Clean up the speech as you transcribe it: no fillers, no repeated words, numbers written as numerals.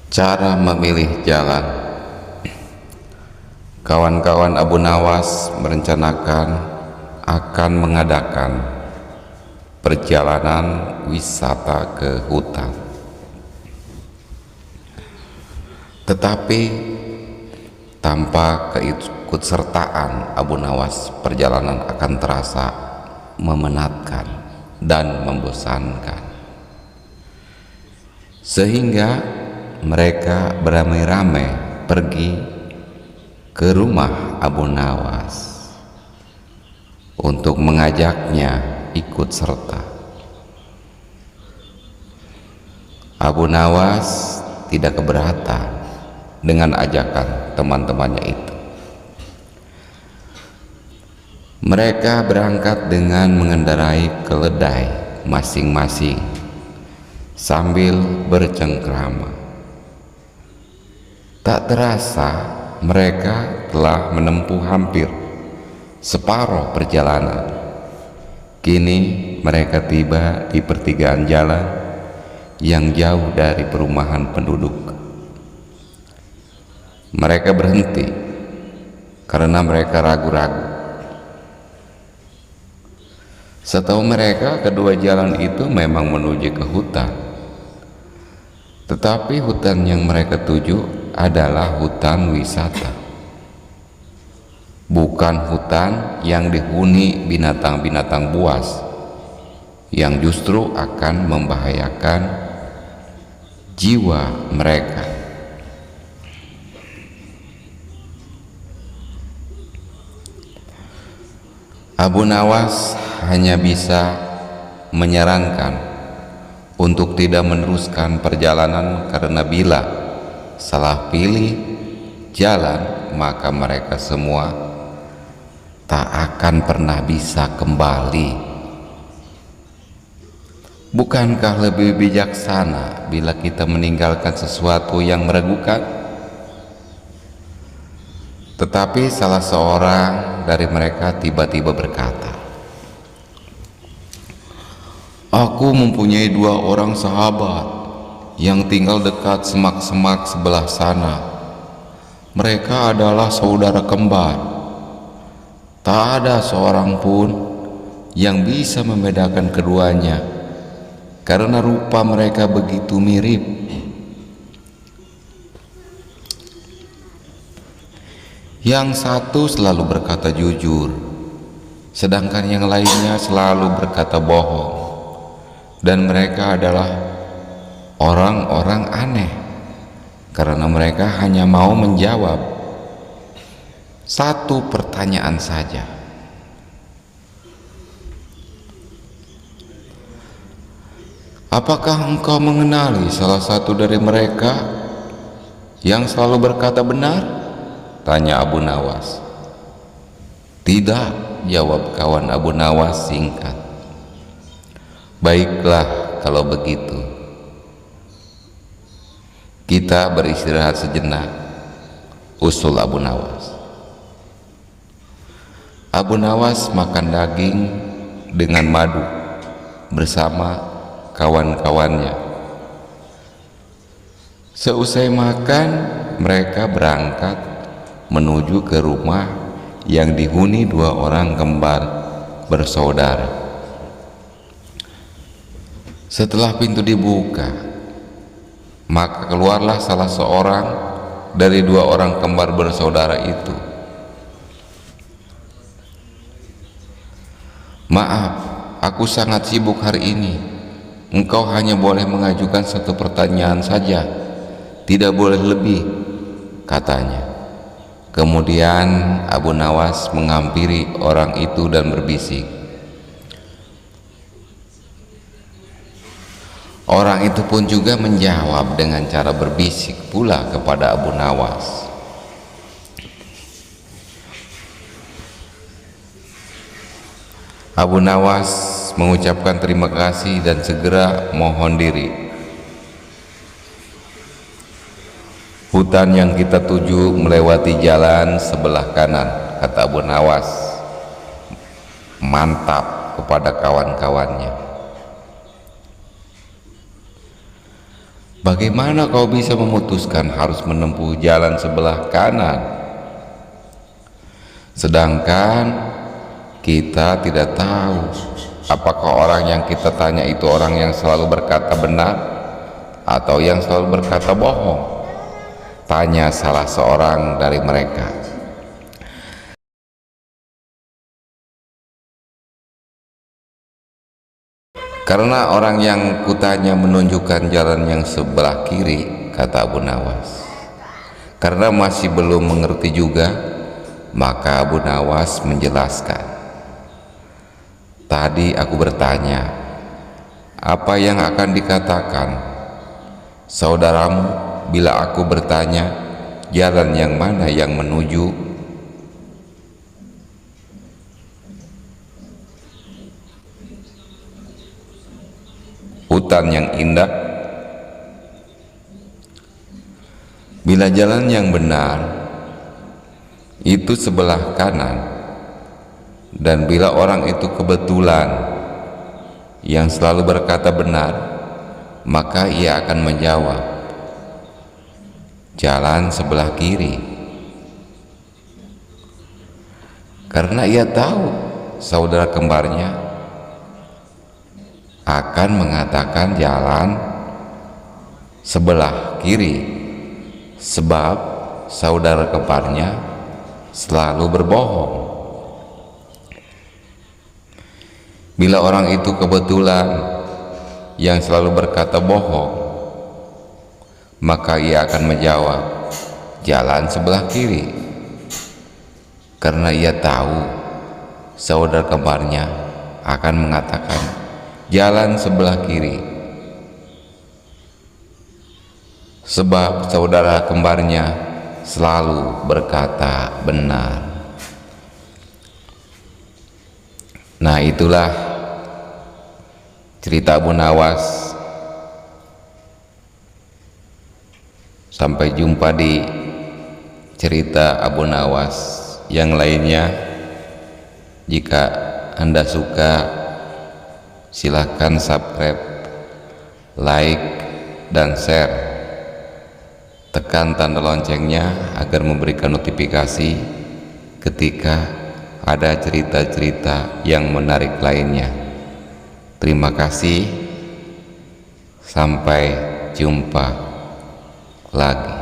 Cara memilih jalan. Kawan-kawan Abu Nawas merencanakan akan mengadakan perjalanan wisata ke hutan. Tetapi tanpa keikutsertaan Abu Nawas, perjalanan akan terasa memenatkan dan membosankan. Sehingga mereka beramai-ramai pergi ke rumah Abu Nawas untuk mengajaknya ikut serta. Abu Nawas tidak keberatan dengan ajakan teman-temannya itu. Mereka berangkat dengan mengendarai keledai masing-masing sambil bercengkrama. Tak terasa mereka telah menempuh hampir separuh perjalanan. Kini mereka tiba di pertigaan jalan yang jauh dari perumahan penduduk. Mereka berhenti karena mereka ragu-ragu. Setahu mereka, kedua jalan itu memang menuju ke hutan. Tetapi hutan yang mereka tuju adalah hutan wisata, bukan hutan yang dihuni binatang-binatang buas yang justru akan membahayakan jiwa mereka. Abu Nawas hanya bisa menyarankan untuk tidak meneruskan perjalanan, karena bila salah pilih jalan maka mereka semua tak akan pernah bisa kembali. Bukankah lebih bijaksana bila kita meninggalkan sesuatu yang meragukan? Tetapi salah seorang dari mereka tiba-tiba berkata, "Aku mempunyai 2 orang sahabat yang tinggal dekat semak-semak sebelah sana. Mereka adalah saudara kembar. Tak ada seorang pun yang bisa membedakan keduanya karena rupa mereka begitu mirip. Yang satu selalu berkata jujur, sedangkan yang lainnya selalu berkata bohong. Dan mereka adalah orang-orang aneh karena mereka hanya mau menjawab satu pertanyaan saja. Apakah engkau mengenali salah satu dari mereka yang selalu berkata benar?" tanya Abu Nawas. "Tidak," jawab kawan Abu Nawas singkat. "Baiklah kalau begitu, kita beristirahat sejenak," usul Abu Nawas. Abu Nawas makan daging dengan madu bersama kawan-kawannya. Seusai makan, mereka berangkat menuju ke rumah yang dihuni 2 orang kembar bersaudara. Setelah pintu dibuka, maka keluarlah salah seorang dari 2 orang kembar bersaudara itu. "Maaf, aku sangat sibuk hari ini. Engkau hanya boleh mengajukan 1 pertanyaan saja, tidak boleh lebih," katanya. Kemudian Abu Nawas menghampiri orang itu dan berbisik. Orang itu pun juga menjawab dengan cara berbisik pula kepada Abu Nawas. Abu Nawas mengucapkan terima kasih dan segera mohon diri. "Hutan yang kita tuju melewati jalan sebelah kanan," kata Abu Nawas mantap kepada kawan-kawannya. Bagaimana kau bisa memutuskan harus menempuh jalan sebelah kanan, sedangkan kita tidak tahu apakah orang yang kita tanya itu orang yang selalu berkata benar atau yang selalu berkata bohong? Tanya salah seorang dari mereka. Karena orang yang kutanya menunjukkan jalan yang sebelah kiri, kata Abu Nawas. Karena masih belum mengerti juga, maka Abu Nawas menjelaskan. Tadi aku bertanya, apa yang akan dikatakan saudaramu bila aku bertanya jalan yang mana yang menuju hutan yang indah? Bila jalan yang benar itu sebelah kanan, dan bila orang itu kebetulan yang selalu berkata benar, maka ia akan menjawab jalan sebelah kiri, karena ia tahu saudara kembarnya akan mengatakan jalan sebelah kiri, sebab saudara kembarnya selalu berbohong. Bila orang itu kebetulan yang selalu berkata bohong, maka ia akan menjawab jalan sebelah kiri, karena ia tahu saudara kembarnya akan mengatakan jalan sebelah kiri, sebab saudara kembarnya selalu berkata benar. Nah, itulah cerita Abu Nawas. Sampai jumpa di cerita Abu Nawas yang lainnya. Jika Anda suka, silahkan subscribe, like, dan share. Tekan tanda loncengnya agar memberikan notifikasi ketika ada cerita-cerita yang menarik lainnya. Terima kasih, sampai jumpa lagi.